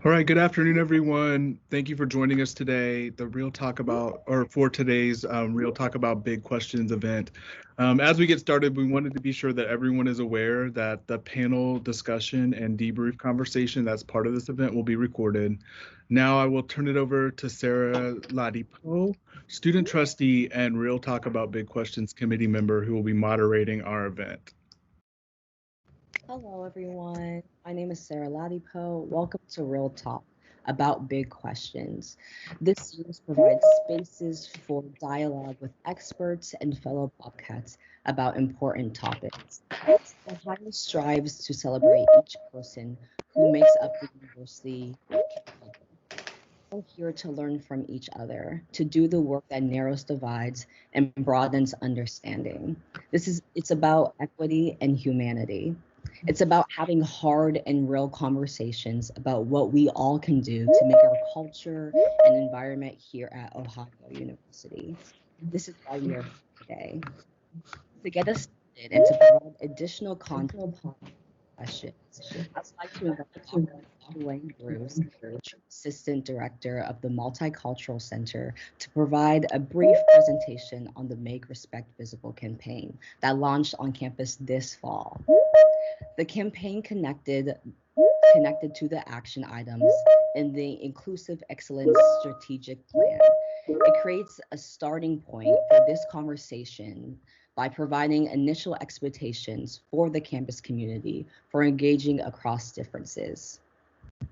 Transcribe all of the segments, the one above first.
All right, good afternoon, everyone. Thank you for joining us today. The Real Talk About, or for today's Real Talk About Big Questions event. As we get started, we wanted to be sure that everyone is aware that the panel discussion and debrief conversation that's part of this event will be recorded. Now I will turn it over to Sarah Ladipo, student trustee and Real Talk About Big Questions committee member who will be moderating our event. Hello, everyone. My name is Sarah Ladipo. Welcome to Real Talk about big questions. This series provides spaces for dialogue with experts and fellow Bobcats about important topics. Ohio strives to celebrate each person who makes up the university community. We're here to learn from each other, to do the work that narrows divides and broadens understanding. It's about equity and humanity. It's about having hard and real conversations about what we all can do to make our culture and environment here at Ohio University. This is why we are here today. To get us started and to provide additional context questions, I'd like to invite Dr. Wayne Bruce, Interim Assistant Director of the Multicultural Center, to provide a brief presentation on the Make Respect Visible campaign that launched on campus this fall. The campaign connected to the action items in the Inclusive Excellence Strategic Plan. It creates a starting point for this conversation by providing initial expectations for the campus community for engaging across differences.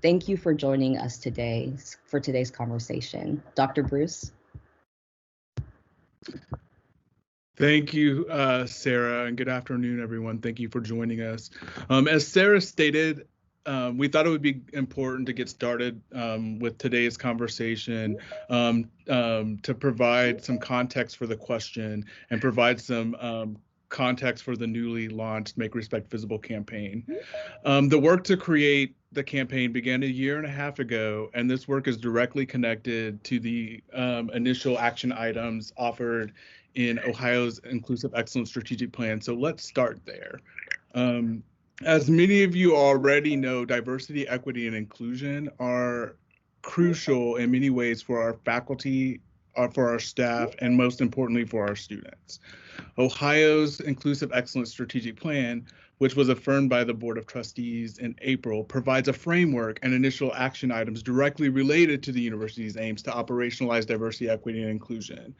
Thank you for joining us today for today's conversation. Dr. Bruce? Thank you, Sarah, and good afternoon, everyone. Thank you for joining us. As Sarah stated, we thought it would be important to get started with today's conversation to provide some context for the question and provide some context for the newly launched Make Respect Visible campaign. The work to create the campaign began a year and a half ago, and this work is directly connected to the initial action items offered in Ohio's Inclusive Excellence Strategic Plan. So let's start there. As many of you already know, diversity, equity, and inclusion are crucial in many ways for our faculty, for our staff, and most importantly for our students. Ohio's Inclusive Excellence Strategic Plan, which was affirmed by the Board of Trustees in April, provides a framework and initial action items directly related to the university's aims to operationalize diversity, equity, and inclusion.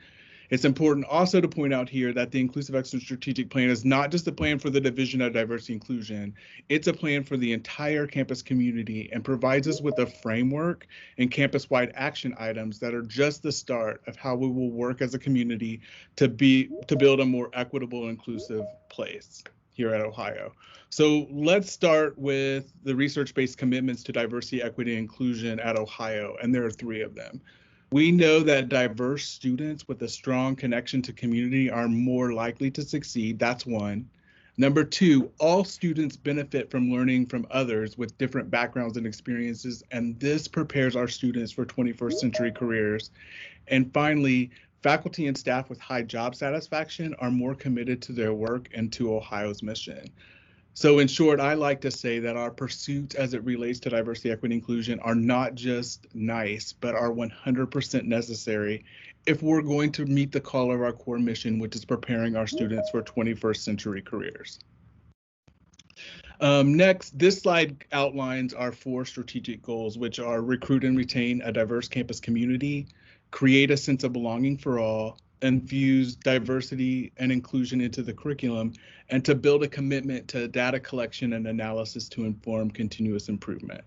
It's important also to point out here that the Inclusive Excellence Strategic Plan is not just a plan for the Division of Diversity and Inclusion, it's a plan for the entire campus community and provides us with a framework and campus-wide action items that are just the start of how we will work as a community to build a more equitable and inclusive place here at Ohio. So let's start with the research-based commitments to diversity, equity, and inclusion at Ohio, and there are 3 of them. We know that diverse students with a strong connection to community are more likely to succeed. That's 1. Number 2, all students benefit from learning from others with different backgrounds and experiences, and this prepares our students for 21st century careers. And finally, faculty and staff with high job satisfaction are more committed to their work and to Ohio's mission. So in short, I like to say that our pursuits as it relates to diversity, equity, inclusion are not just nice, but are 100% necessary if we're going to meet the call of our core mission, which is preparing our students for 21st century careers. Next, this slide outlines our 4 strategic goals, which are recruit and retain a diverse campus community, create a sense of belonging for all, infuse diversity and inclusion into the curriculum, and to build a commitment to data collection and analysis to inform continuous improvement.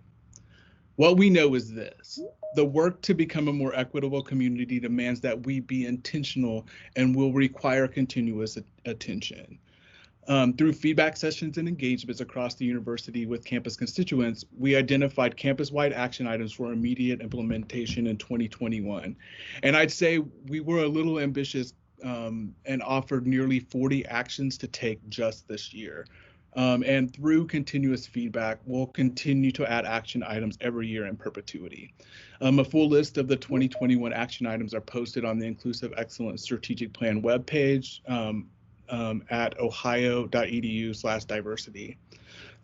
What we know is this: the work to become a more equitable community demands that we be intentional and will require continuous attention. Through feedback sessions and engagements across the university with campus constituents, we identified campus-wide action items for immediate implementation in 2021. And I'd say we were a little ambitious and offered nearly 40 actions to take just this year. And through continuous feedback, we'll continue to add action items every year in perpetuity. A full list of the 2021 action items are posted on the Inclusive Excellence Strategic Plan webpage. At ohio.edu/diversity.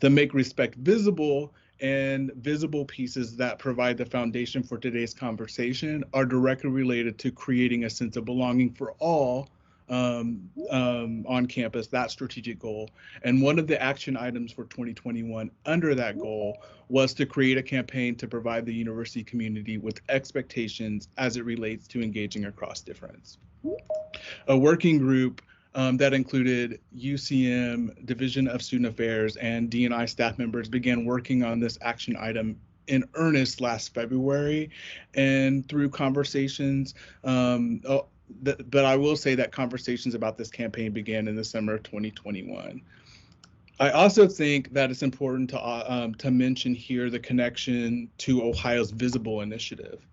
The Make Respect Visible and visible pieces that provide the foundation for today's conversation are directly related to creating a sense of belonging for all on campus, that strategic goal. And one of the action items for 2021 under that goal was to create a campaign to provide the university community with expectations as it relates to engaging across difference. A working group that included UCM, Division of Student Affairs, and D&I staff members began working on this action item in earnest last February, and through conversations, but I will say that conversations about this campaign began in the summer of 2021. I also think that it's important to mention here the connection to Ohio's Visible initiative.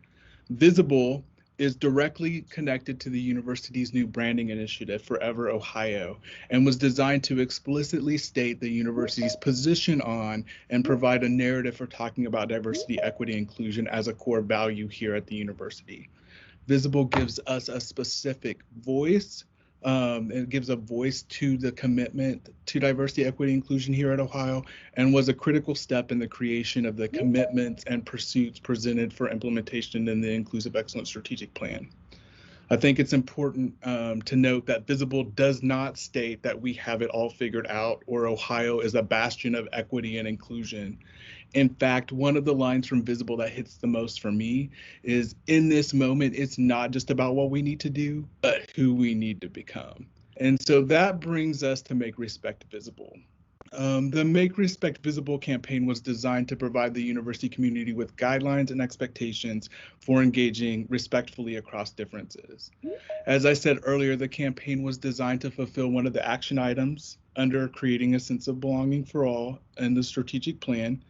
Visible is directly connected to the university's new branding initiative, Forever Ohio, and was designed to explicitly state the university's position on and provide a narrative for talking about diversity, equity, inclusion as a core value here at the university. Visible gives us a specific voice. It gives a voice to the commitment to diversity, equity, inclusion here at Ohio, and was a critical step in the creation of the commitments and pursuits presented for implementation in the Inclusive Excellence Strategic Plan. I think it's important to note that Visible does not state that we have it all figured out or Ohio is a bastion of equity and inclusion. In fact, one of the lines from Visible that hits the most for me is, in this moment, it's not just about what we need to do, but who we need to become. And so that brings us to Make Respect Visible. The Make Respect Visible campaign was designed to provide the university community with guidelines and expectations for engaging respectfully across differences. As I said earlier, the campaign was designed to fulfill one of the action items under creating a sense of belonging for all in the strategic plan.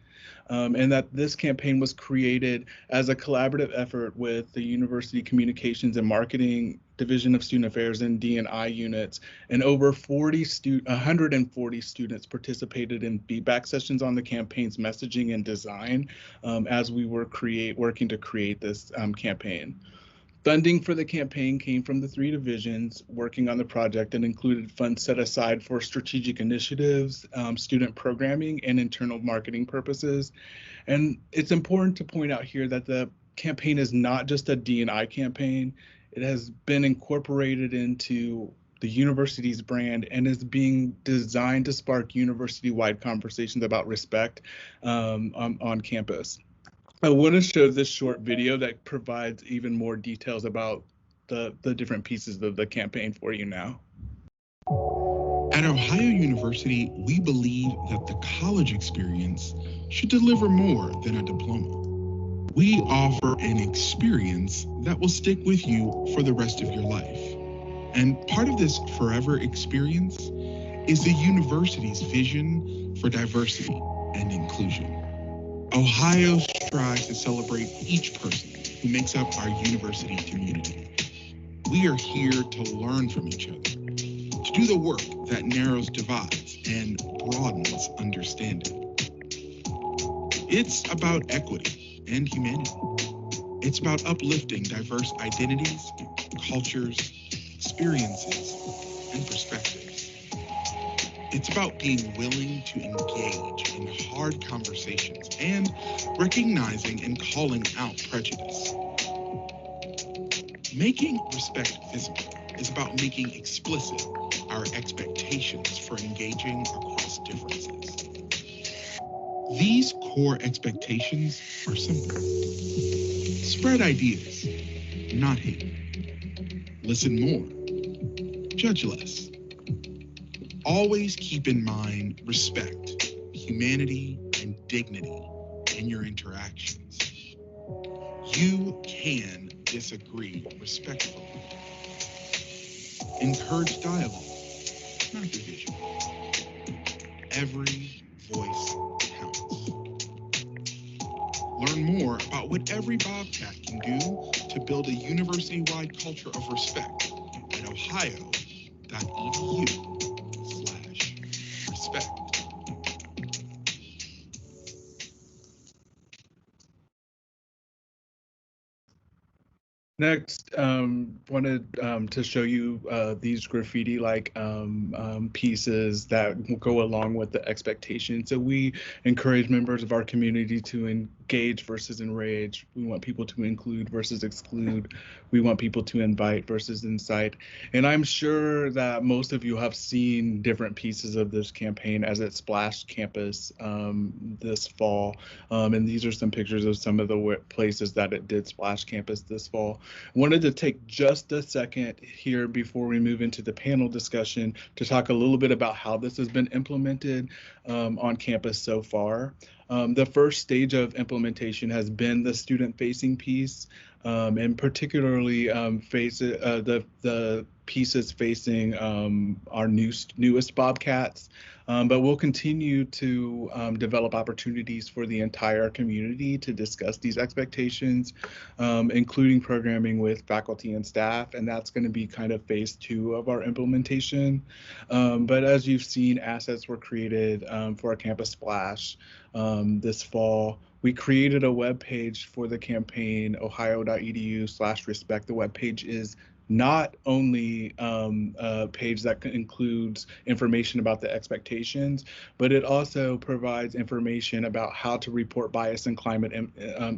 And that this campaign was created as a collaborative effort with the University Communications and Marketing Division of Student Affairs and D&I units, and over 140 students participated in feedback sessions on the campaign's messaging and design as we were working to create this campaign. Funding for the campaign came from the 3 divisions working on the project and included funds set aside for strategic initiatives, student programming, and internal marketing purposes. And it's important to point out here that the campaign is not just a D&I campaign. It has been incorporated into the university's brand and is being designed to spark university-wide conversations about respect on campus. I want to show this short video that provides even more details about the different pieces of the campaign for you now. At Ohio University, we believe that the college experience should deliver more than a diploma. We offer an experience that will stick with you for the rest of your life. And part of this forever experience is the university's vision for diversity and inclusion. Ohio strives to celebrate each person who makes up our university community. We are here to learn from each other, to do the work that narrows divides and broadens understanding. It's about equity and humanity. It's about uplifting diverse identities, cultures, experiences, and perspectives. It's about being willing to engage in hard conversations and recognizing and calling out prejudice. Making respect visible is about making explicit our expectations for engaging across differences. These core expectations are simple. Spread ideas, not hate. Listen more, judge less. Always keep in mind respect, humanity, and dignity in your interactions. You can disagree respectfully. Encourage dialogue, not division. Every voice counts. Learn more about what every Bobcat can do to build a university-wide culture of respect at ohio.edu. Next, wanted to show you these graffiti-like pieces that will go along with the expectation. So we encourage members of our community to engage versus enrage. We want people to include versus exclude. We want people to invite versus incite. And I'm sure that most of you have seen different pieces of this campaign as it splashed campus this fall. And these are some pictures of some of the places that it did splash campus this fall. Wanted to take just a second here before we move into the panel discussion to talk a little bit about how this has been implemented on campus so far. The first stage of implementation has been the student-facing piece, and particularly the pieces facing our newest Bobcats. But we'll continue to develop opportunities for the entire community to discuss these expectations, including programming with faculty and staff, and that's going to be kind of phase 2 of our implementation. But as you've seen, assets were created for a campus splash this fall. We created a web page for the campaign, ohio.edu/respect. The web page is not only a page that includes information about the expectations, but it also provides information about how to report bias and climate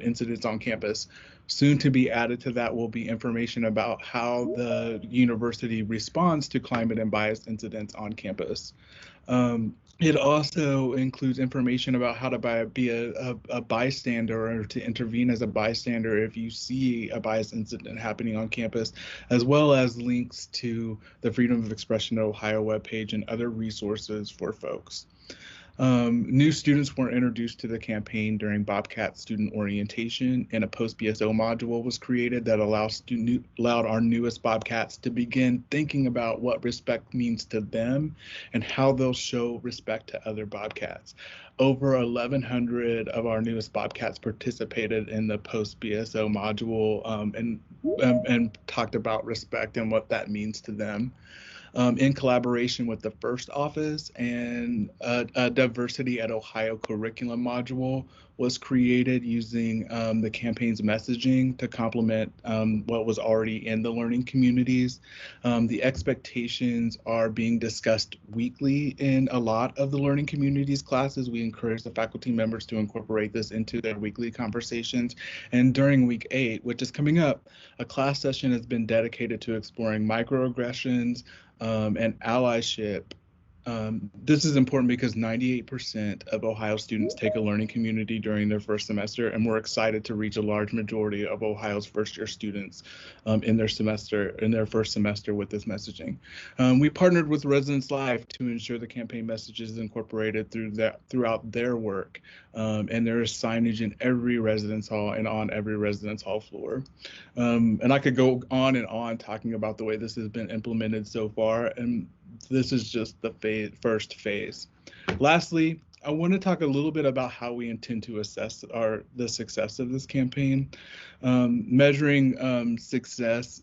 incidents on campus. Soon to be added to that will be information about how the university responds to climate and bias incidents on campus. It also includes information about how to be a bystander or to intervene as a bystander if you see a bias incident happening on campus, as well as links to the Freedom of Expression Ohio webpage and other resources for folks. New students were introduced to the campaign during Bobcat student orientation, and a post-BSO module was created that allowed our newest Bobcats to begin thinking about what respect means to them and how they'll show respect to other Bobcats. Over 1,100 of our newest Bobcats participated in the post-BSO module and talked about respect and what that means to them. In collaboration with the First Office, and a Diversity at Ohio curriculum module was created using the campaign's messaging to complement what was already in the learning communities. The expectations are being discussed weekly in a lot of the learning communities classes. We encourage the faculty members to incorporate this into their weekly conversations. And during week 8, which is coming up, a class session has been dedicated to exploring microaggressions, and allyship. This is important because 98% of Ohio students take a learning community during their first semester, and we're excited to reach a large majority of Ohio's first-year students in their first semester with this messaging. We partnered with Residence Life to ensure the campaign message is incorporated throughout their work, and there is signage in every residence hall and on every residence hall floor. And I could go on and on talking about the way this has been implemented so far, and this is just the first phase. Lastly, I want to talk a little bit about how we intend to assess the success of this campaign. Measuring success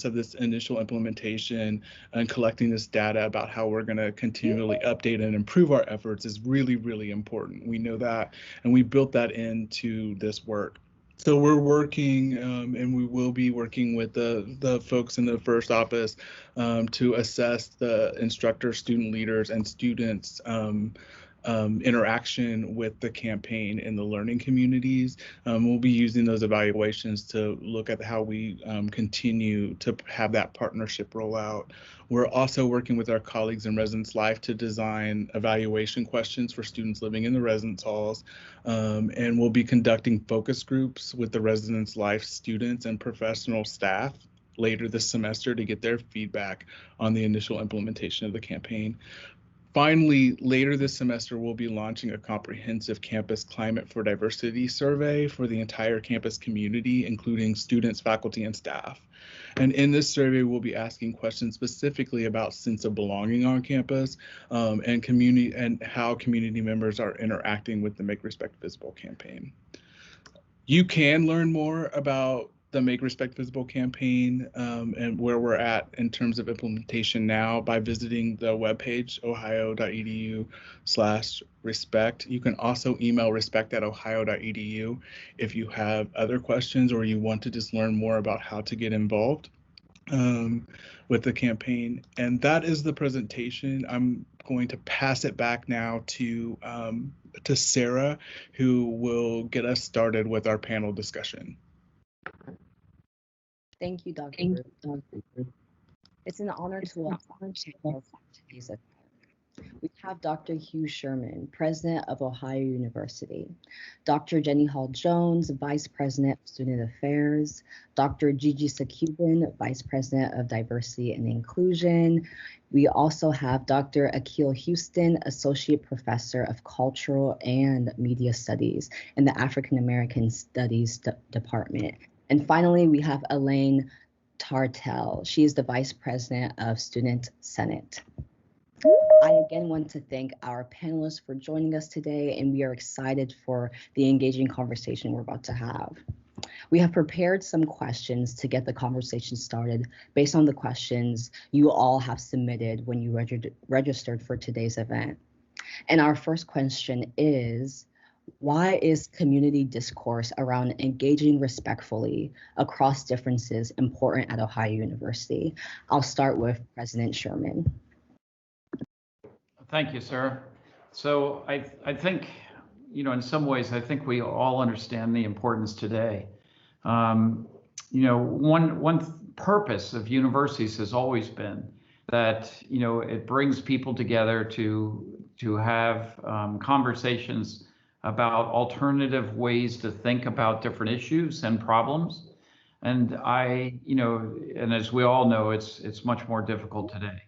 of this initial implementation and collecting this data about how we're going to continually update and improve our efforts is really, really important. We know that, and we built that into this work. So we're working, and we will be working with the folks in the First Office to assess the instructors, student leaders, and students' interaction with the campaign in the learning communities. We'll be using those evaluations to look at how we continue to have that partnership roll out. We're also working with our colleagues in Residence Life to design evaluation questions for students living in the residence halls, and we'll be conducting focus groups with the Residence Life students and professional staff later this semester to get their feedback on the initial implementation of the campaign. Finally, later this semester, we'll be launching a comprehensive campus climate for diversity survey for the entire campus community, including students, faculty, and staff. And in this survey, we'll be asking questions specifically about sense of belonging on campus, and community and how community members are interacting with the Make Respect Visible campaign. You can learn more about the Make Respect Visible campaign and where we're at in terms of implementation now by visiting the webpage, ohio.edu/respect. You can also email respect@ohio.edu if you have other questions or you want to just learn more about how to get involved with the campaign. And that is the presentation. I'm going to pass it back now to Sarah, who will get us started with our panel discussion. Thank you, Dr. It's an honor to welcome today's event. We have Dr. Hugh Sherman, President of Ohio University, Dr. Jenny Hall-Jones, Vice President of Student Affairs, Dr. Gigi Sakuban, Vice President of Diversity and Inclusion. We also have Dr. Akil Houston, Associate Professor of Cultural and Media Studies in the African American Studies Department. And finally, we have Elaine Tartell. She is the Vice President of Student Senate. I again want to thank our panelists for joining us today, and we are excited for the engaging conversation we're about to have. We have prepared some questions to get the conversation started based on the questions you all have submitted when you registered for today's event. And our first question is, why is community discourse around engaging respectfully across differences important at Ohio University? I'll start with President Sherman. Thank you, Sarah. So I think, in some ways, I think we all understand the importance today. One purpose of universities has always been that, it brings people together to have conversations about alternative ways to think about different issues and problems. And and as we all know, it's much more difficult today.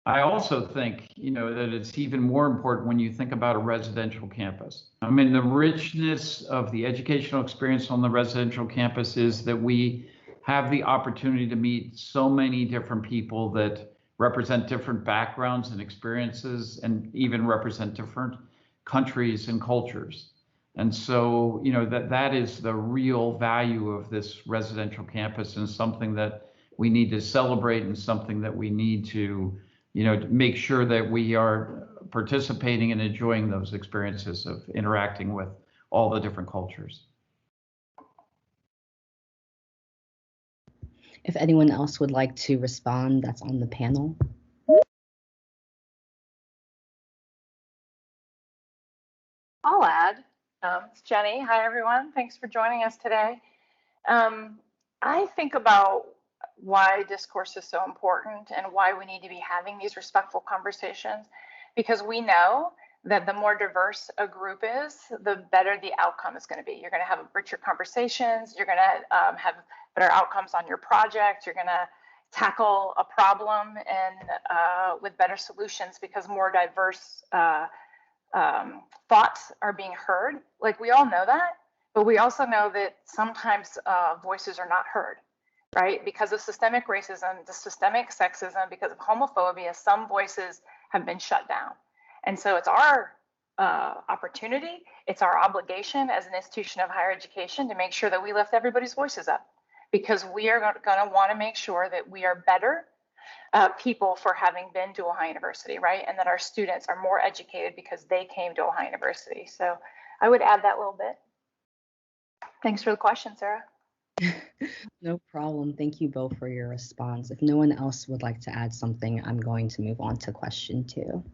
I also think, that it's even more important when you think about a residential campus. I mean, the richness of the educational experience on the residential campus is that we have the opportunity to meet so many different people that represent different backgrounds and experiences and even represent different countries and cultures. And so, that is the real value of this residential campus and something that we need to celebrate and something that we need to make sure that we are participating and enjoying those experiences of interacting with all the different cultures. If anyone else would like to respond, that's on the panel. I'll add. It's Jenny. Hi, everyone. Thanks for joining us today. I think about why discourse is so important and why we need to be having these respectful conversations, because we know that the more diverse a group is, the better the outcome is going to be. You're going to have richer conversations. You're going to have better outcomes on your project. You're going to tackle a problem and with better solutions because more diverse thoughts are being heard. Like, we all know that, but we also know that sometimes voices are not heard. Right? Because of systemic racism, the systemic sexism, because of homophobia, some voices have been shut down. And so it's our opportunity, it's our obligation as an institution of higher education to make sure that we lift everybody's voices up, because we are going to want to make sure that we are better people for having been to Ohio University, right? And that our students are more educated because they came to Ohio University. So I would add that little bit. Thanks for the question, Sarah. No problem. Thank you both for your response. If no one else would like to add something, I'm going to move on to question 2.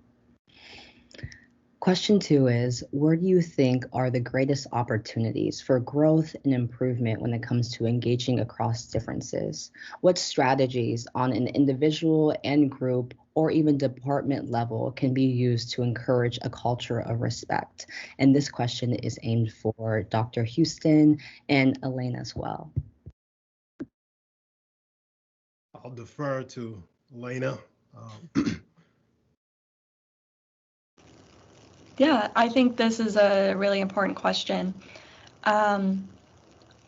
Question 2 is, where do you think are the greatest opportunities for growth and improvement when it comes to engaging across differences? What strategies on an individual and group or even department level can be used to encourage a culture of respect? And this question is aimed for Dr. Houston and Elaine as well. I'll defer to Elena. Yeah, I think this is a really important question. I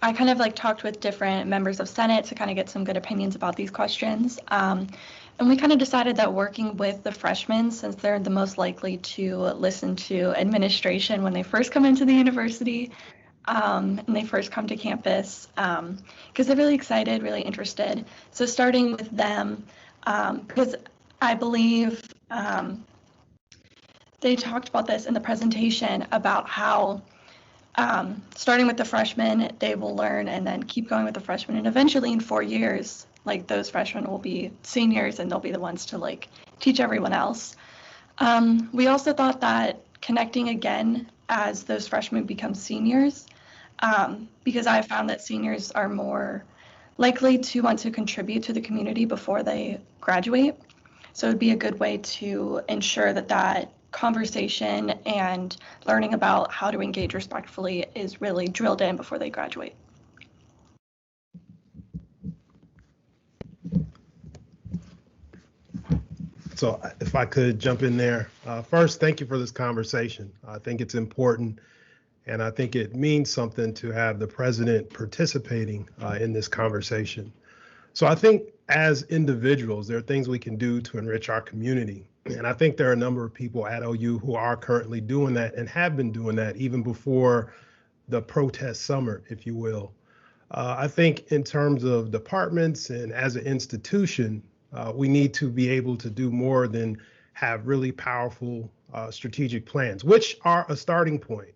kind of talked with different members of Senate to kind of get some good opinions about these questions. And we kind of decided that working with the freshmen, since they're the most likely to listen to administration when they first come into the university, and they first come to campus, because they're really excited, really interested. So starting with them, because I believe they talked about this in the presentation about how starting with the freshmen, they will learn and then keep going with the freshmen. And eventually in 4 years, like those freshmen will be seniors and they'll be the ones to like teach everyone else. We also thought that connecting again as those freshmen become seniors, because I found that seniors are more likely to want to contribute to the community before they graduate. So it'd be a good way to ensure that that conversation and learning about how to engage respectfully is really drilled in before they graduate. So if I could jump in there, first, thank you for this conversation. I think it's important, and I think it means something to have the president participating in this conversation. So I think as individuals, there are things we can do to enrich our community. And I think there are a number of people at OU who are currently doing that and have been doing that even before the protest summer, if you will. I think in terms of departments and as an institution, we need to be able to do more than have really powerful strategic plans, which are a starting point.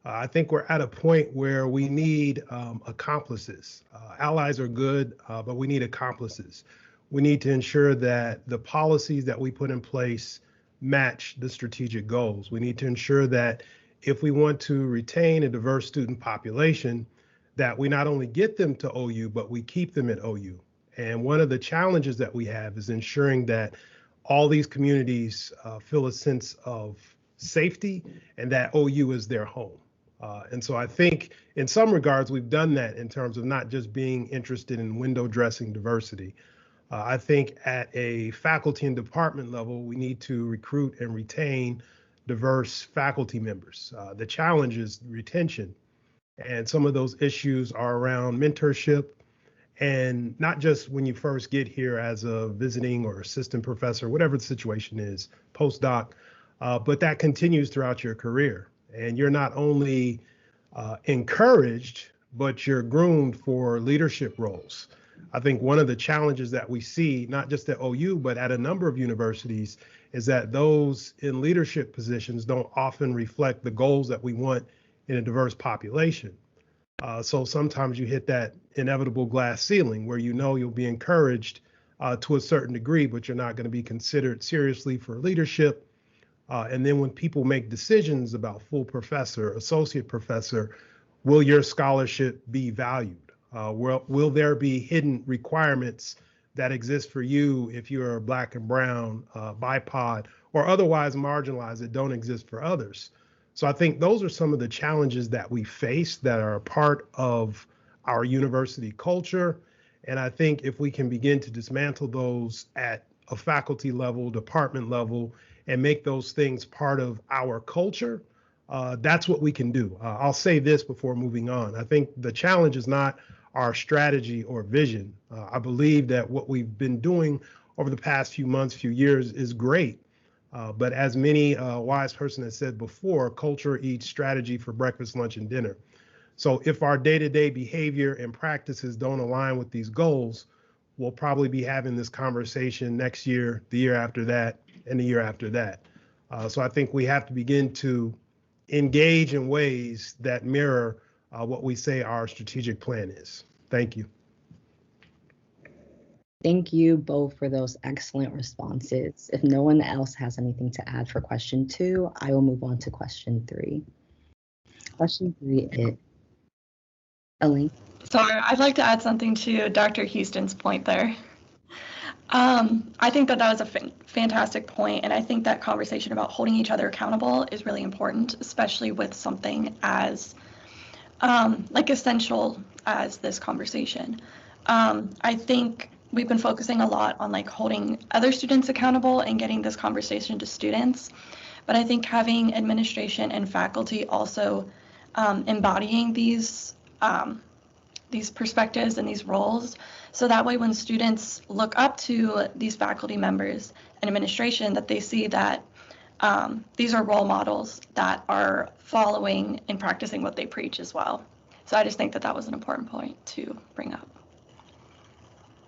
I think we're at a point where we need accomplices. Allies are good, but we need accomplices. We need to ensure that the policies that we put in place match the strategic goals. We need to ensure that if we want to retain a diverse student population, that we not only get them to OU, but we keep them at OU. And one of the challenges that we have is ensuring that all these communities feel a sense of safety and that OU is their home. And so I think in some regards, we've done that in terms of not just being interested in window dressing diversity. I think at a faculty and department level, we need to recruit and retain diverse faculty members. The challenge is retention. And some of those issues are around mentorship, and not just when you first get here as a visiting or assistant professor, whatever the situation is, postdoc, but that continues throughout your career. And you're not only encouraged, but you're groomed for leadership roles. I think one of the challenges that we see, not just at OU, but at a number of universities, is that those in leadership positions don't often reflect the goals that we want in a diverse population. So sometimes you hit that inevitable glass ceiling where you know you'll be encouraged to a certain degree, but you're not going to be considered seriously for leadership. And then when people make decisions about full professor, associate professor, will your scholarship be valued? Will there be hidden requirements that exist for you if you're Black and brown, BIPOC, or otherwise marginalized that don't exist for others? So I think those are some of the challenges that we face that are a part of our university culture. And I think if we can begin to dismantle those at a faculty level, department level, and make those things part of our culture, that's what we can do. I'll say this before moving on. I think the challenge is not our strategy or vision. I believe that what we've been doing over the past few months, few years is great. But as many wise person has said before, culture eats strategy for breakfast, lunch, and dinner. So if our day-to-day behavior and practices don't align with these goals, we'll probably be having this conversation next year, the year after that, and the year after that. So I think we have to begin to engage in ways that mirror what we say our strategic plan is. Thank you. Thank you both for those excellent responses. If no one else has anything to add for question 2, I will move on to question 3. Question 3 is, Elaine. Sorry, I'd like to add something to Dr. Houston's point there. I think that was a fantastic point, and I think that conversation about holding each other accountable is really important, especially with something as essential as this conversation. I think we've been focusing a lot on holding other students accountable and getting this conversation to students, but I think having administration and faculty also embodying these perspectives and these roles, so that way when students look up to these faculty members and administration, that they see that these are role models that are following and practicing what they preach as well. So I just think that that was an important point to bring up.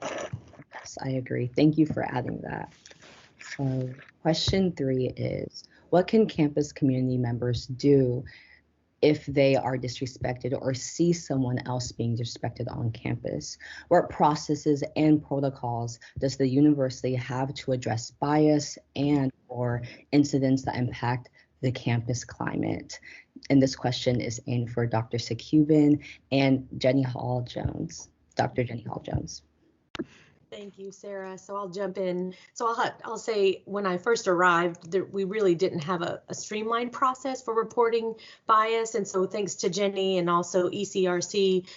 Yes, I agree. Thank you for adding that. So question 3 is, what can campus community members do if they are disrespected or see someone else being disrespected on campus? What processes and protocols does the university have to address bias and or incidents that impact the campus climate? And this question is aimed for Dr. Secuban and Jenny Hall-Jones. Dr. Jenny Hall-Jones. Thank you, Sarah. So I'll jump in. So I'll say when I first arrived, we really didn't have a streamlined process for reporting bias. And so thanks to Jenny and also ECRC,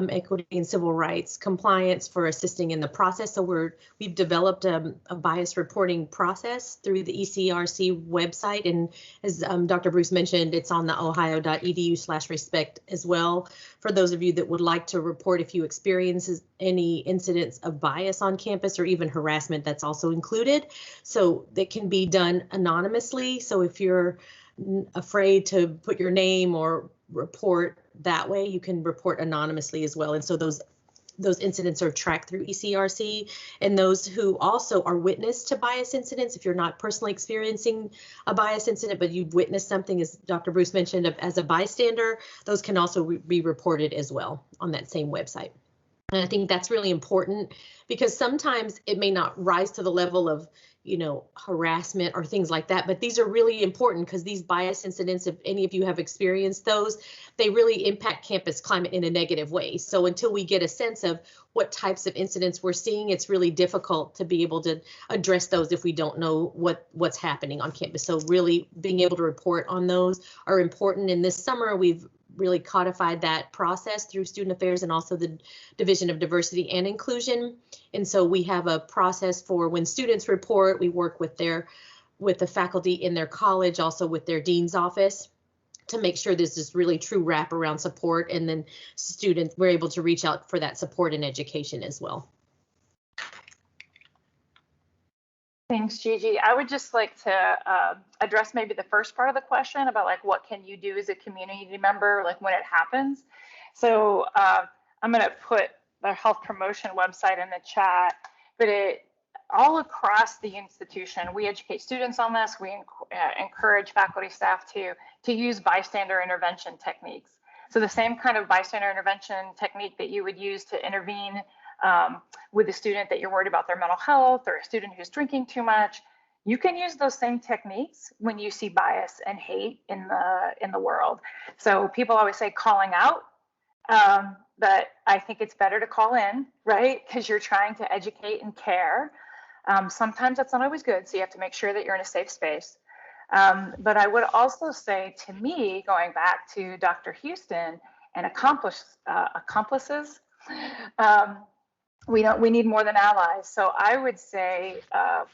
Equity and Civil Rights Compliance, for assisting in the process. So we've developed a bias reporting process through the ECRC website. And as Dr. Bruce mentioned, it's on the ohio.edu/respect as well. For those of you that would like to report if you experience any incidents of bias on campus or even harassment, that's also included. So that can be done anonymously. So if you're afraid to put your name or report that way, you can report anonymously as well. And so those incidents are tracked through ECRC. And those who also are witness to bias incidents, if you're not personally experiencing a bias incident, but you've witnessed something, as Dr. Bruce mentioned, as a bystander, those can also be reported as well on that same website. And I think that's really important because sometimes it may not rise to the level of, harassment or things like that. But these are really important because these bias incidents, if any of you have experienced those, they really impact campus climate in a negative way. So until we get a sense of what types of incidents we're seeing, it's really difficult to be able to address those if we don't know what's happening on campus. So really being able to report on those are important. And this summer, we've really codified that process through Student Affairs and also the Division of Diversity and Inclusion. And so we have a process for when students report, we work with the faculty in their college, also with their dean's office, to make sure this is really true wraparound support. And then students, we're able to reach out for that support and education as well. Thanks, Gigi. I would just like to address maybe the first part of the question about like what can you do as a community member like when it happens. So I'm going to put the health promotion website in the chat, but all across the institution, we educate students on this. We encourage faculty staff to use bystander intervention techniques. So the same kind of bystander intervention technique that you would use to intervene with a student that you're worried about their mental health or a student who's drinking too much, you can use those same techniques when you see bias and hate in the world. So people always say calling out, but I think it's better to call in, right? Because you're trying to educate and care. Sometimes that's not always good, so you have to make sure that you're in a safe space. But I would also say, to me, going back to Dr. Houston and accomplices, we need more than allies. So I would say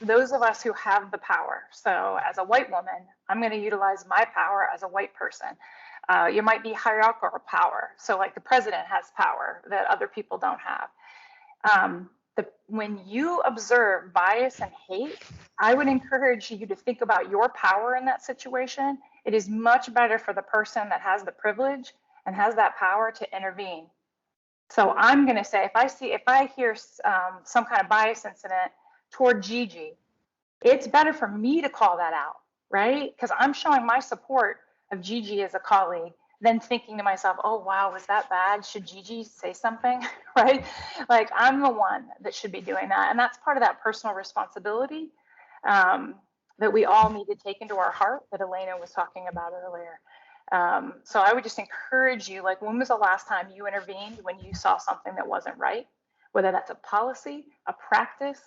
those of us who have the power. So as a white woman, I'm going to utilize my power as a white person. You might be hierarchical power. So like the president has power that other people don't have. When you observe bias and hate, I would encourage you to think about your power in that situation. It is much better for the person that has the privilege and has that power to intervene. So I'm going to say, if I hear some kind of bias incident toward Gigi, it's better for me to call that out, right? Because I'm showing my support of Gigi as a colleague than thinking to myself, oh, wow, was that bad? Should Gigi say something, right? Like I'm the one that should be doing that. And that's part of that personal responsibility that we all need to take into our heart that Elena was talking about earlier. So I would just encourage you, like, when was the last time you intervened when you saw something that wasn't right? Whether that's a policy, a practice,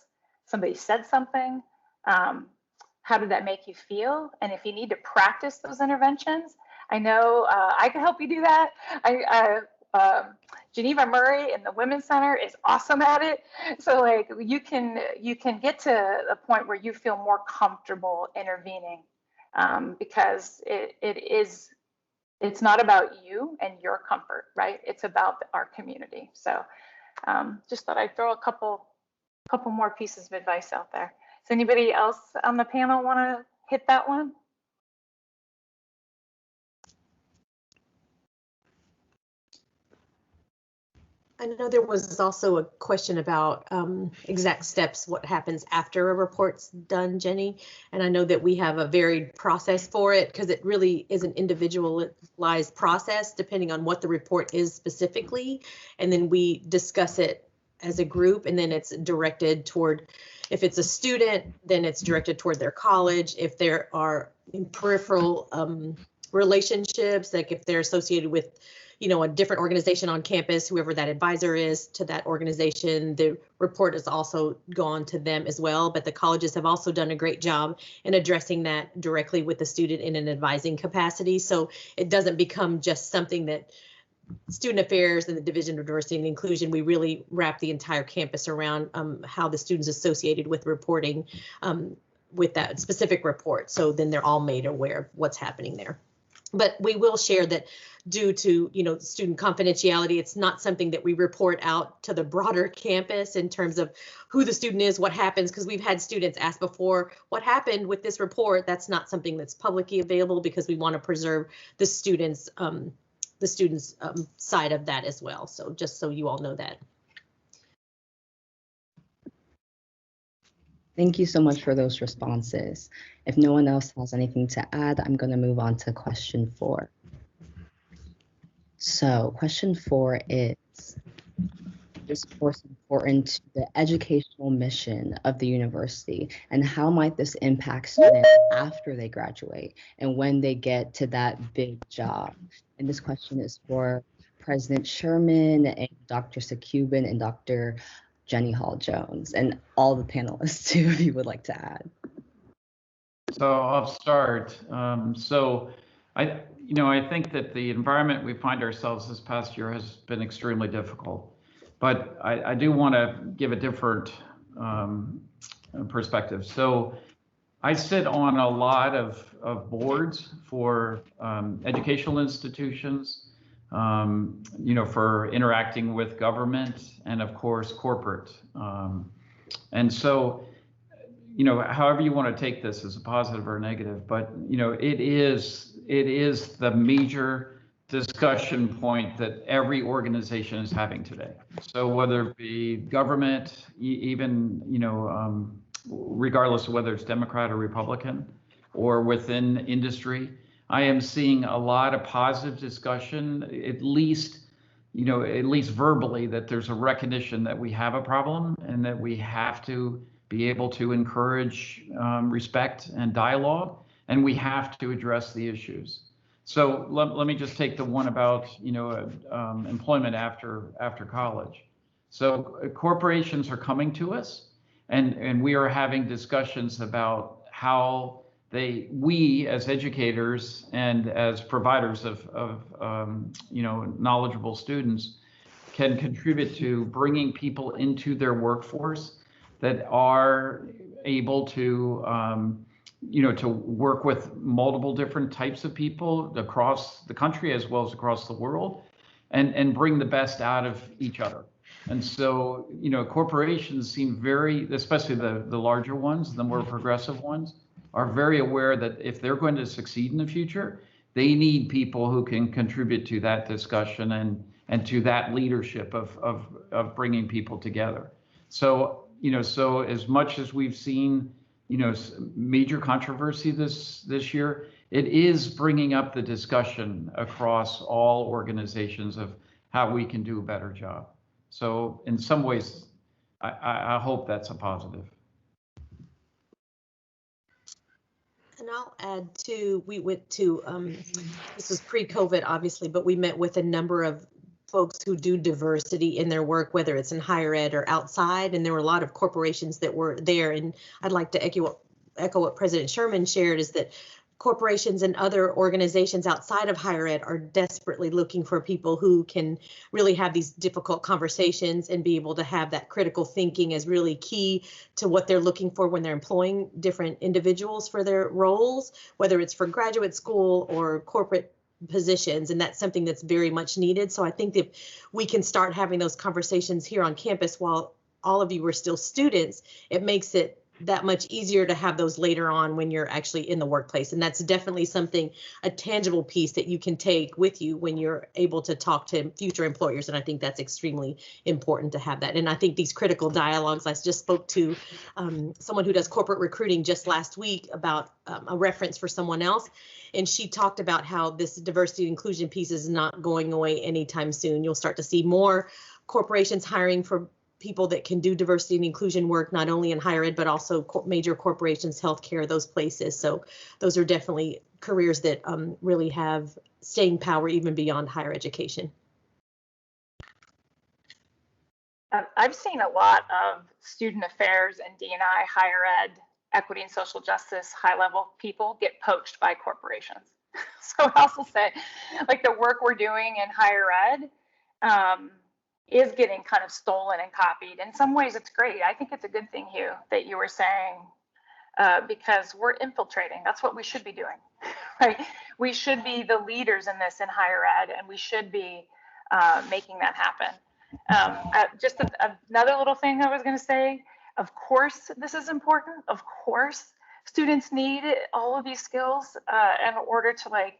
somebody said something, how did that make you feel? And if you need to practice those interventions, I know I can help you do that. Geneva Murray in the Women's Center is awesome at it. So like you can get to the point where you feel more comfortable intervening because it's not about you and your comfort, right? It's about our community. So just thought I'd throw a couple more pieces of advice out there. Does anybody else on the panel want to hit that one? I know there was also a question about exact steps, what happens after a report's done, Jenny. And I know that we have a varied process for it because it really is an individualized process depending on what the report is specifically. And then we discuss it as a group, and then it's directed toward, if it's a student, then it's directed toward their college. If there are peripheral relationships, like if they're associated with a different organization on campus, whoever that advisor is to that organization, the report has also gone to them as well. But the colleges have also done a great job in addressing that directly with the student in an advising capacity. So it doesn't become just something that Student Affairs and the Division of Diversity and Inclusion, we really wrap the entire campus around how the students associated with reporting with that specific report. So then they're all made aware of what's happening there. But we will share that due to, student confidentiality, it's not something that we report out to the broader campus in terms of who the student is, what happens, because we've had students ask before, what happened with this report? That's not something that's publicly available because we want to preserve the students' side of that as well. So just so you all know that. Thank you so much for those responses. If no one else has anything to add, I'm going to move on to question 4. So question 4 is of course important to the educational mission of the university, and how might this impact students after they graduate and when they get to that big job? And this question is for President Sherman and Dr. Secuban and Dr. Jenny Hall-Jones, and all the panelists too, if you would like to add. So I'll start. I think that the environment we find ourselves this past year has been extremely difficult, but I do want to give a different perspective. So I sit on a lot of boards for educational institutions, for interacting with government and of course corporate. And so, however you want to take this as a positive or a negative, but it is the major discussion point that every organization is having today. So whether it be government, even regardless of whether it's Democrat or Republican, or within industry, I am seeing a lot of positive discussion, at least verbally, that there's a recognition that we have a problem and that we have to be able to encourage respect and dialogue, and we have to address the issues. So let me just take the one about employment after college. So corporations are coming to us, and we are having discussions about how we as educators and as providers of knowledgeable students can contribute to bringing people into their workforce that are able to to work with multiple different types of people across the country as well as across the world, and bring the best out of each other. And so, corporations seem very, especially the larger ones, the more progressive ones, are very aware that if they're going to succeed in the future, they need people who can contribute to that discussion and to that leadership of bringing people together. So, so as much as we've seen, major controversy this year, it is bringing up the discussion across all organizations of how we can do a better job. So in some ways, I hope that's a positive. And I'll add too, we went to, this was pre-COVID obviously, but we met with a number of folks who do diversity in their work, whether it's in higher ed or outside. And there were a lot of corporations that were there. And I'd like to echo what President Sherman shared, is that corporations and other organizations outside of higher ed are desperately looking for people who can really have these difficult conversations and be able to have that critical thinking as really key to what they're looking for when they're employing different individuals for their roles, whether it's for graduate school or corporate positions. And that's something that's very much needed. So I think that we can start having those conversations here on campus while all of you are still students, it makes it that much easier to have those later on when you're actually in the workplace. And that's definitely something, a tangible piece that you can take with you when you're able to talk to future employers. And I think that's extremely important to have that. And I think these critical dialogues, I just spoke to someone who does corporate recruiting just last week about a reference for someone else. And she talked about how this diversity and inclusion piece is not going away anytime soon. You'll start to see more corporations hiring for people that can do diversity and inclusion work, not only in higher ed, but also major corporations, healthcare, those places. So those are definitely careers that really have staying power even beyond higher education. I've seen a lot of student affairs and D&I, higher ed, equity and social justice, high-level people get poached by corporations. So I also say, like, the work we're doing in higher ed is getting kind of stolen and copied. In some ways, it's great. I think it's a good thing, Hugh, that you were saying, because we're infiltrating. That's what we should be doing, right? We should be the leaders in this in higher ed, and we should be making that happen. Just another little thing I was going to say, of course, this is important. Of course, students need all of these skills in order to, like,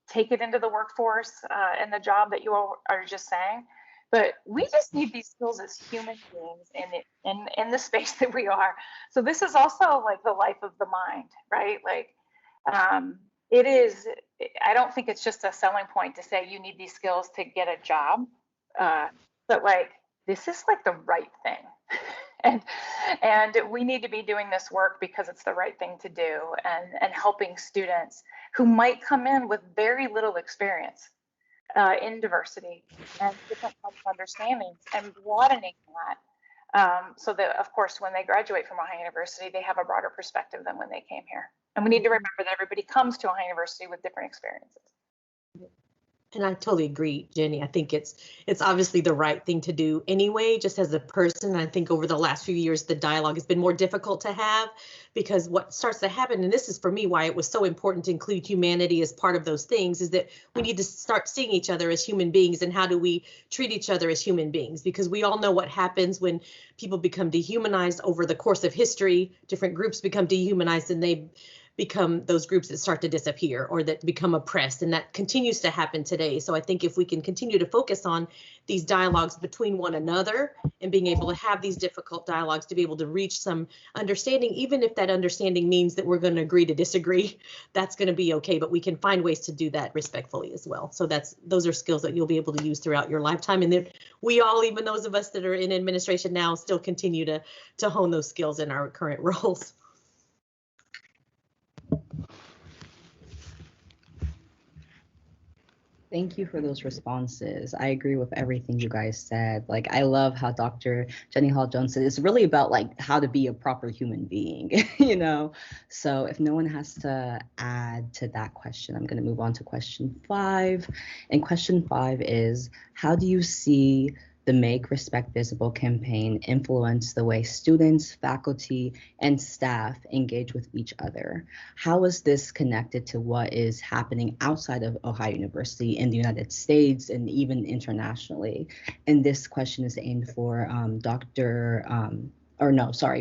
take it into the workforce and the job that you all are just saying. But we just need these skills as human beings in the space that we are. So this is also like the life of the mind, right? Like, it is, I don't think it's just a selling point to say you need these skills to get a job, but like, this is like the right thing. And we need to be doing this work because it's the right thing to do, and helping students who might come in with very little experience in diversity and different kinds of understandings, and broadening that so that, of course, when they graduate from Ohio University, they have a broader perspective than when they came here. And we need to remember that everybody comes to Ohio University with different experiences. And I totally agree, Jenny. I think it's obviously the right thing to do anyway, just as a person. I think over the last few years, the dialogue has been more difficult to have, because what starts to happen, and this is for me why it was so important to include humanity as part of those things, is that we need to start seeing each other as human beings, and how do we treat each other as human beings? Because we all know what happens when people become dehumanized over the course of history. Different groups become dehumanized, and they become those groups that start to disappear or that become oppressed, and that continues to happen today. So I think if we can continue to focus on these dialogues between one another and being able to have these difficult dialogues to be able to reach some understanding, even if that understanding means that we're going to agree to disagree, that's going to be okay, but we can find ways to do that respectfully as well. So those are skills that you'll be able to use throughout your lifetime, and that we all, even those of us that are in administration now, still continue to hone those skills in our current roles. Thank you for those responses. I agree with everything you guys said. Like, I love how Dr. Jenny Hall-Jones said it's really about like how to be a proper human being, you know? So if no one has to add to that question, I'm going to move on to question 5. And question 5 is, how do you see the Make Respect Visible campaign influence the way students, faculty, and staff engage with each other? How is this connected to what is happening outside of Ohio University in the United States and even internationally? And this question is aimed for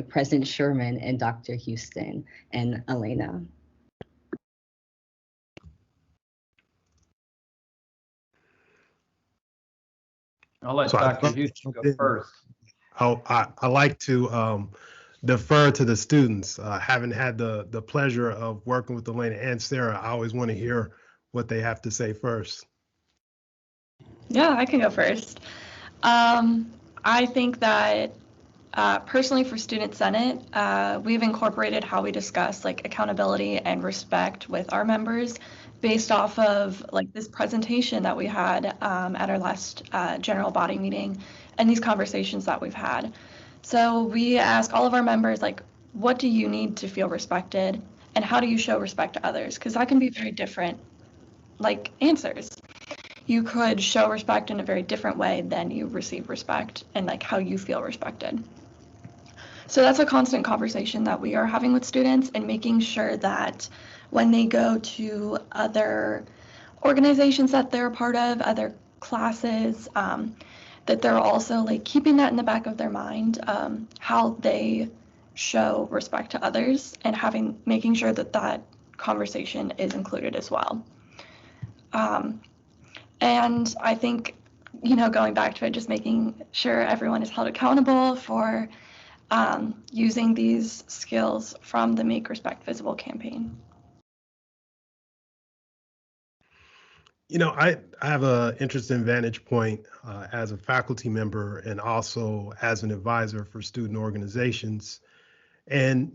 President Sherman and Dr. Houston and Elena. I'll let Dr. Houston go first. I like to defer to the students. Having had the pleasure of working with Elena and Sarah, I always want to hear what they have to say first. Yeah, I can go first. I think that personally for Student Senate, we've incorporated how we discuss like accountability and respect with our members based off of like this presentation that we had at our last general body meeting and these conversations that we've had. So we ask all of our members, like, what do you need to feel respected and how do you show respect to others? Because that can be very different, like, answers. You could show respect in a very different way than you receive respect and like how you feel respected. So that's a constant conversation that we are having with students and making sure that when they go to other organizations that they're a part of, other classes, that they're also like keeping that in the back of their mind, how they show respect to others and making sure that that conversation is included as well. And I think, going back to it, just making sure everyone is held accountable for using these skills from the Make Respect Visible campaign. I have an interesting vantage point as a faculty member and also as an advisor for student organizations. And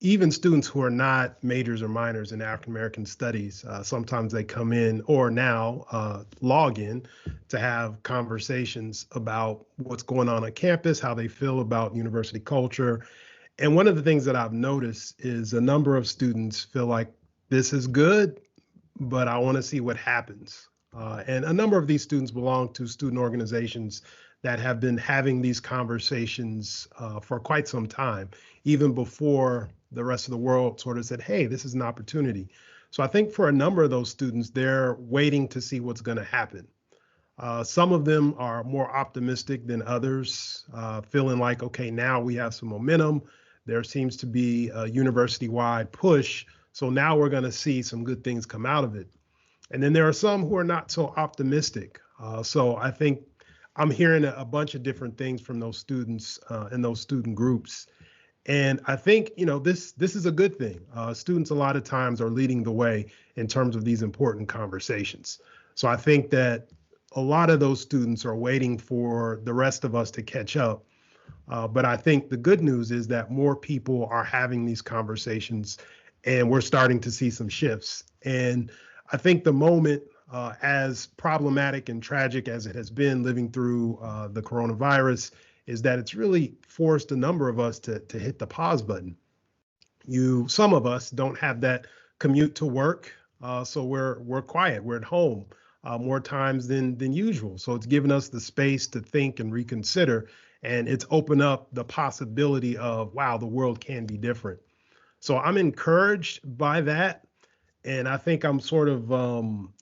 even students who are not majors or minors in African American studies, sometimes they come in or now log in to have conversations about what's going on campus, how they feel about university culture. And one of the things that I've noticed is a number of students feel like this is good, but I want to see what happens. And a number of these students belong to student organizations that have been having these conversations for quite some time, even before the rest of the world sort of said, hey, this is an opportunity. So I think for a number of those students, they're waiting to see what's going to happen. Some of them are more optimistic than others, feeling like, okay, now we have some momentum. There seems to be a university-wide push. So now we're going to see some good things come out of it. And then there are some who are not so optimistic. So I think I'm hearing a bunch of different things from those students and those student groups. And I think, this is a good thing. Students a lot of times are leading the way in terms of these important conversations. So I think that a lot of those students are waiting for the rest of us to catch up. But I think the good news is that more people are having these conversations and we're starting to see some shifts. And I think the moment, as problematic and tragic as it has been living through the coronavirus, is that it's really forced a number of us to hit the pause button. Some of us don't have that commute to work, so we're quiet, we're at home more times than usual. So it's given us the space to think and reconsider, and it's opened up the possibility of, wow, the world can be different. So I'm encouraged by that. And I think I'm sort of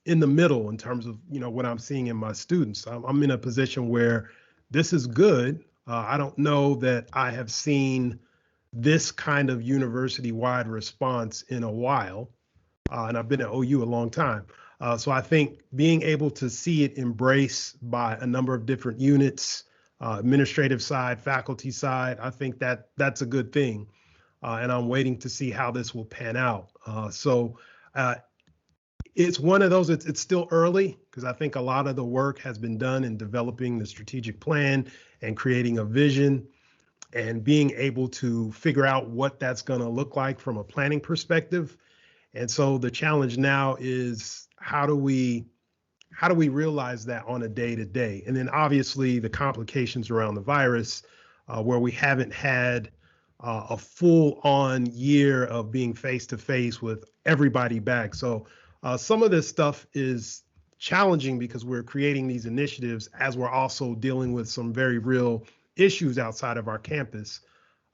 in the middle in terms of, what I'm seeing in my students. I'm in a position where this is good. I don't know that I have seen this kind of university-wide response in a while. And I've been at OU a long time. So I think being able to see it embraced by a number of different units, administrative side, faculty side, I think that's a good thing. And I'm waiting to see how this will pan out. It's one of those, it's still early because I think a lot of the work has been done in developing the strategic plan and creating a vision and being able to figure out what that's going to look like from a planning perspective. And so the challenge now is how do we realize that on a day-to-day? And then obviously the complications around the virus, where we haven't had a full-on year of being face-to-face with everybody back. So some of this stuff is challenging because we're creating these initiatives as we're also dealing with some very real issues outside of our campus.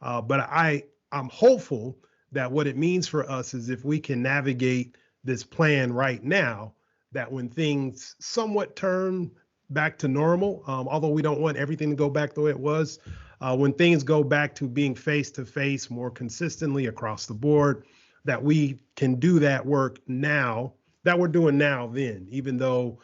But I'm hopeful that what it means for us is if we can navigate this plan right now, that when things somewhat turn back to normal, although we don't want everything to go back the way it was, when things go back to being face-to-face more consistently across the board, that we can do that work now, that we're doing now then, even though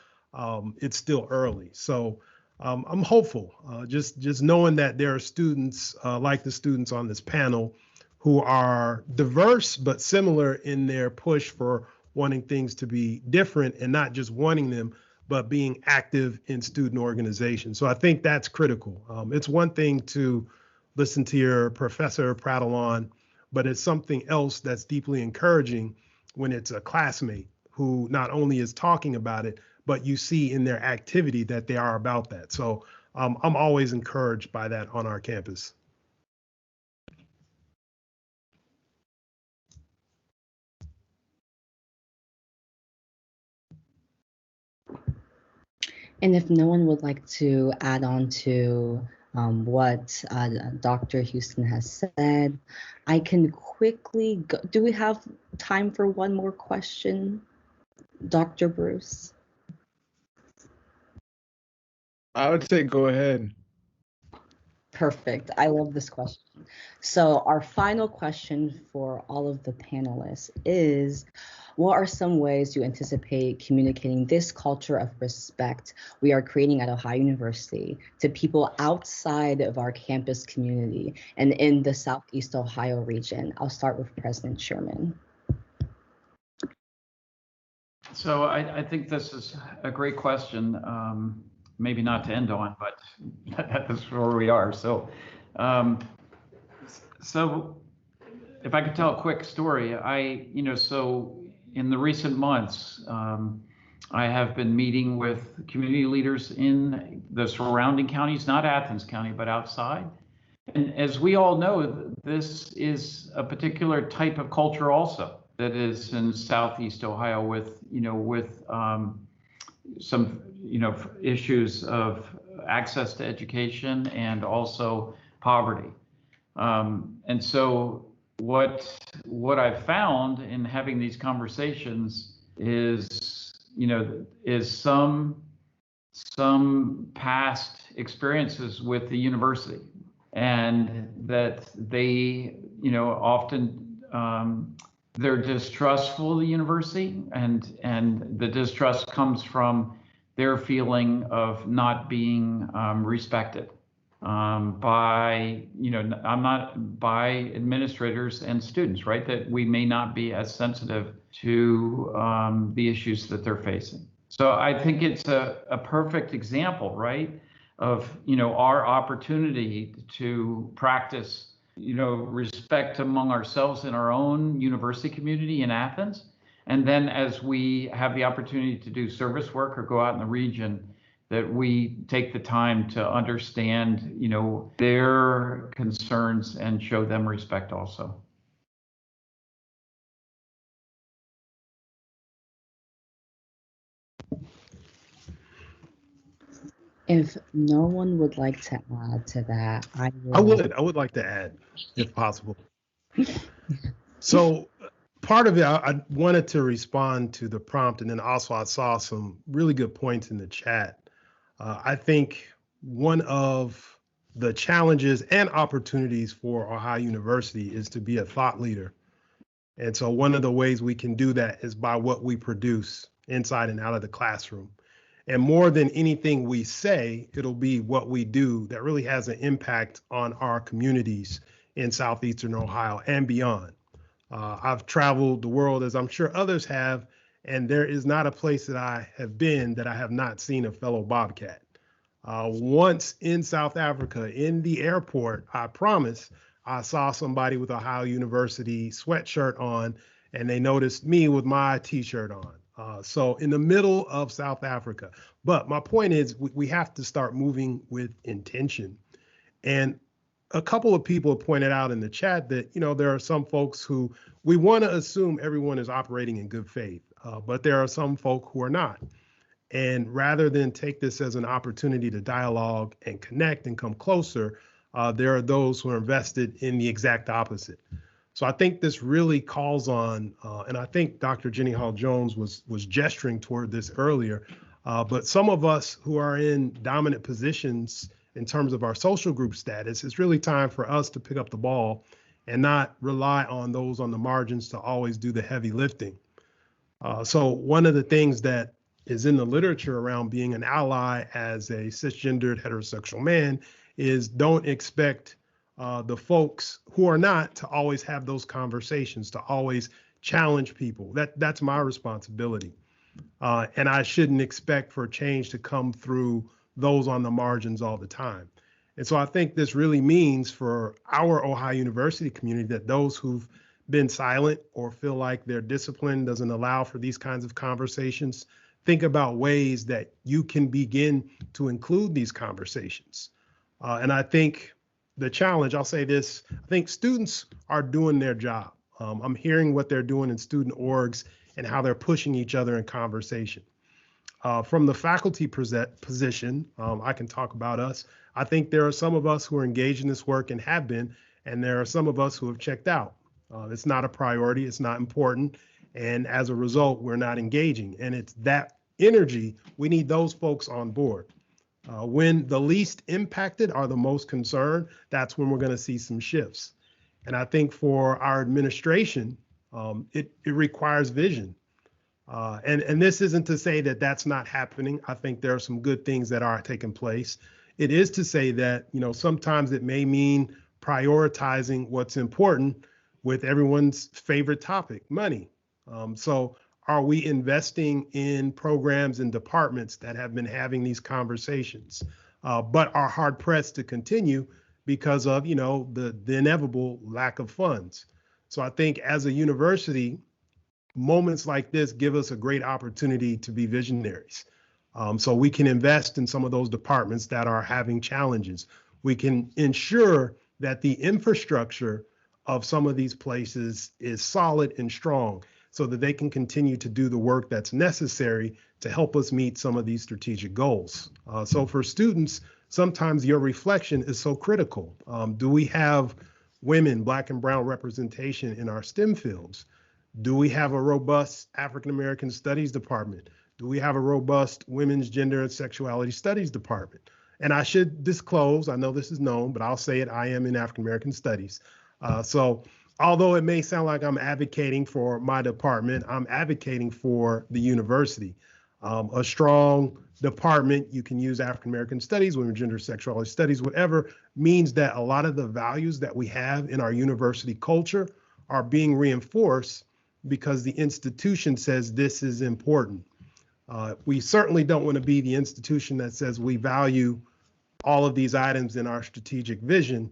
it's still early. So I'm hopeful, just knowing that there are students like the students on this panel who are diverse but similar in their push for wanting things to be different and not just wanting them, but being active in student organizations. So I think that's critical. It's one thing to listen to your professor prattle on, but it's something else that's deeply encouraging when it's a classmate who not only is talking about it, but you see in their activity that they are about that. So I'm always encouraged by that on our campus. And if no one would like to add on to what Dr. Houston has said, I can quickly go. Do we have time for one more question, Dr. Bruce? I would say go ahead. Perfect. I love this question. So our final question for all of the panelists is, what are some ways you anticipate communicating this culture of respect we are creating at Ohio University to people outside of our campus community and in the Southeast Ohio region? I'll start with President Sherman. So I think this is a great question. Maybe not to end on, but that's where we are. So if I could tell a quick story, so in the recent months, I have been meeting with community leaders in the surrounding counties, not Athens County, but outside. And as we all know, this is a particular type of culture also that is in Southeast Ohio with some issues of access to education and also poverty. And so what I've found in having these conversations is some past experiences with the university, and that they often they're distrustful of the university, and the distrust comes from their feeling of not being respected by administrators and students, right? That we may not be as sensitive to the issues that they're facing. So I think it's a perfect example, right, of our opportunity to practice respect among ourselves in our own university community in Athens. And then as we have the opportunity to do service work or go out in the region, that we take the time to understand, their concerns and show them respect also. If no one would like to add to that, I would like to add, if possible. So part of it, I wanted to respond to the prompt, and then also I saw some really good points in the chat. I think one of the challenges and opportunities for Ohio University is to be a thought leader. And so one of the ways we can do that is by what we produce inside and out of the classroom. And more than anything we say, it'll be what we do that really has an impact on our communities in Southeastern Ohio and beyond. I've traveled the world, as I'm sure others have, and there is not a place that I have been that I have not seen a fellow Bobcat. Once in South Africa, in the airport, I promise, I saw somebody with Ohio University sweatshirt on, and they noticed me with my t-shirt on. So in the middle of South Africa. But my point is, we have to start moving with intention. And a couple of people have pointed out in the chat that, there are some folks who we want to assume everyone is operating in good faith, but there are some folk who are not. And rather than take this as an opportunity to dialogue and connect and come closer, there are those who are invested in the exact opposite. So I think this really calls on, and I think Dr. Jenny Hall-Jones was gesturing toward this earlier, but some of us who are in dominant positions in terms of our social group status, it's really time for us to pick up the ball and not rely on those on the margins to always do the heavy lifting. So one of the things that is in the literature around being an ally as a cisgendered heterosexual man is don't expect the folks who are not to always have those conversations, to always challenge people. That's my responsibility. And I shouldn't expect for change to come through those on the margins all the time. And so I think this really means for our Ohio University community that those who've been silent or feel like their discipline doesn't allow for these kinds of conversations, think about ways that you can begin to include these conversations. And I think the challenge, I'll say this, I think students are doing their job. I'm hearing what they're doing in student orgs and how they're pushing each other in conversation. From the faculty position, I can talk about us. I think there are some of us who are engaged in this work and have been, and there are some of us who have checked out. It's not a priority, it's not important, and as a result, we're not engaging. And it's that energy, we need those folks on board. When the least impacted are the most concerned, that's when we're going to see some shifts. And I think for our administration, it requires vision. And this isn't to say that that's not happening. I think there are some good things that are taking place. It is to say that, sometimes it may mean prioritizing what's important with everyone's favorite topic, money. So are we investing in programs and departments that have been having these conversations, but are hard pressed to continue because of, the inevitable lack of funds? So I think as a university, moments like this give us a great opportunity to be visionaries. So we can invest in some of those departments that are having challenges. We can ensure that the infrastructure of some of these places is solid and strong so that they can continue to do the work that's necessary to help us meet some of these strategic goals. So for students, sometimes your reflection is so critical. Do we have women, Black and brown representation in our STEM fields? Do we have a robust African American Studies department? Do we have a robust Women's Gender and Sexuality Studies department? And I should disclose, I know this is known, but I'll say it, I am in African American Studies. So although it may sound like I'm advocating for my department, I'm advocating for the university. A strong department, you can use African American Studies, Women's Gender, Sexuality Studies, whatever, means that a lot of the values that we have in our university culture are being reinforced because the institution says this is important. We certainly don't want to be the institution that says we value all of these items in our strategic vision,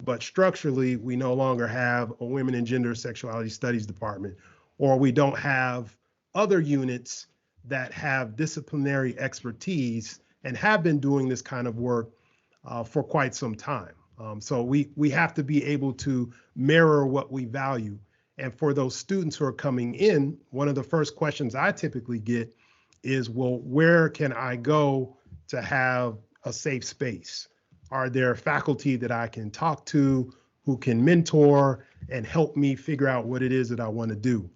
but structurally, we no longer have a Women and Gender Sexuality Studies department, or we don't have other units that have disciplinary expertise and have been doing this kind of work for quite some time. So we have to be able to mirror what we value. And for those students who are coming in, one of the first questions I typically get is, well, where can I go to have a safe space? Are there faculty that I can talk to who can mentor and help me figure out what it is that I want to do?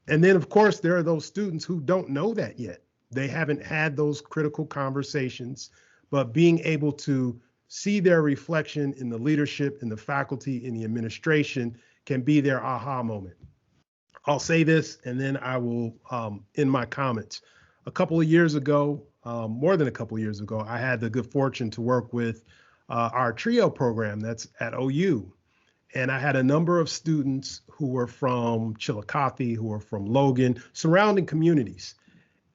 And then, of course, there are those students who don't know that yet. They haven't had those critical conversations, but being able to see their reflection in the leadership, in the faculty, in the administration can be their aha moment. I'll say this, and then I will end my comments. A couple of years ago, more than a couple of years ago, I had the good fortune to work with our TRIO program that's at OU. And I had a number of students who were from Chillicothe, who were from Logan, surrounding communities.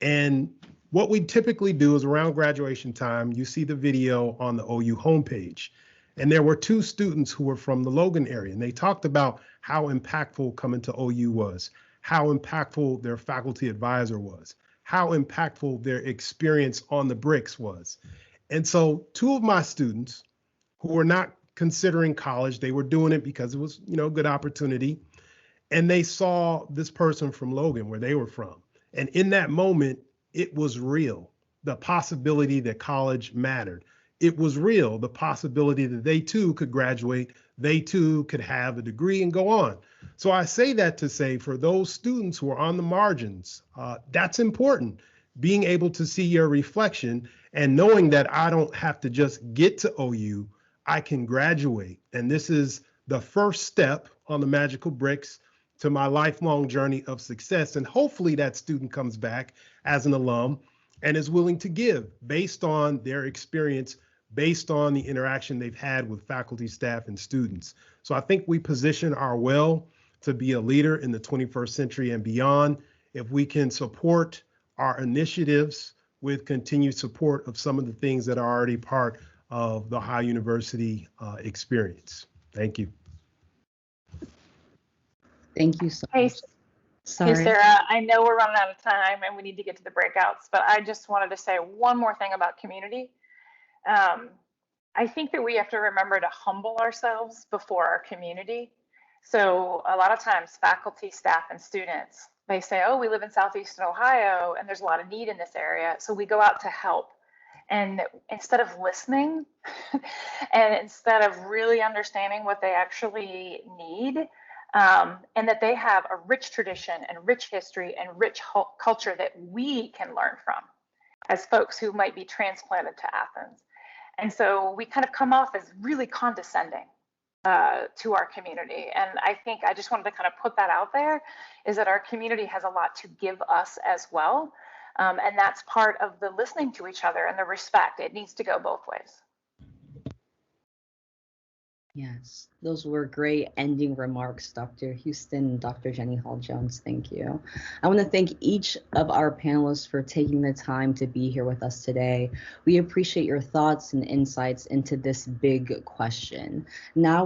And what we typically do is around graduation time, you see the video on the OU homepage. And there were two students who were from the Logan area, and they talked about how impactful coming to OU was, how impactful their faculty advisor was, how impactful their experience on the bricks was. And so two of my students who were not considering college, they were doing it because it was, a good opportunity. And they saw this person from Logan, where they were from. And in that moment, it was real. The possibility that college mattered. It was real. The possibility that they too could graduate, they too could have a degree and go on. So I say that to say, for those students who are on the margins, that's important. Being able to see your reflection and knowing that I don't have to just get to OU, I can graduate. And this is the first step on the magical bricks to my lifelong journey of success. And hopefully that student comes back as an alum and is willing to give based on their experience, based on the interaction they've had with faculty, staff, and students. So I think we position our well to be a leader in the 21st century and beyond if we can support our initiatives with continued support of some of the things that are already part of the Ohio University experience. Thank you. Thank you so Hey, much. Sorry. Hey, Sarah, I know we're running out of time and we need to get to the breakouts, but I just wanted to say one more thing about community. I think that we have to remember to humble ourselves before our community. So a lot of times faculty, staff, and students, they say, oh, we live in Southeastern Ohio and there's a lot of need in this area. So we go out to help. And instead of listening and instead of really understanding what they actually need, and that they have a rich tradition and rich history and rich culture that we can learn from. as folks who might be transplanted to Athens. And so we kind of come off as really condescending to our community. And I think I just wanted to kind of put that out there, is that our community has a lot to give us as well. And that's part of the listening to each other and the respect. It needs to go both ways. Yes, those were great ending remarks, Dr. Houston, Dr. Jenny Hall-Jones. Thank you. I want to thank each of our panelists for taking the time to be here with us today. We appreciate your thoughts and insights into this big question. Now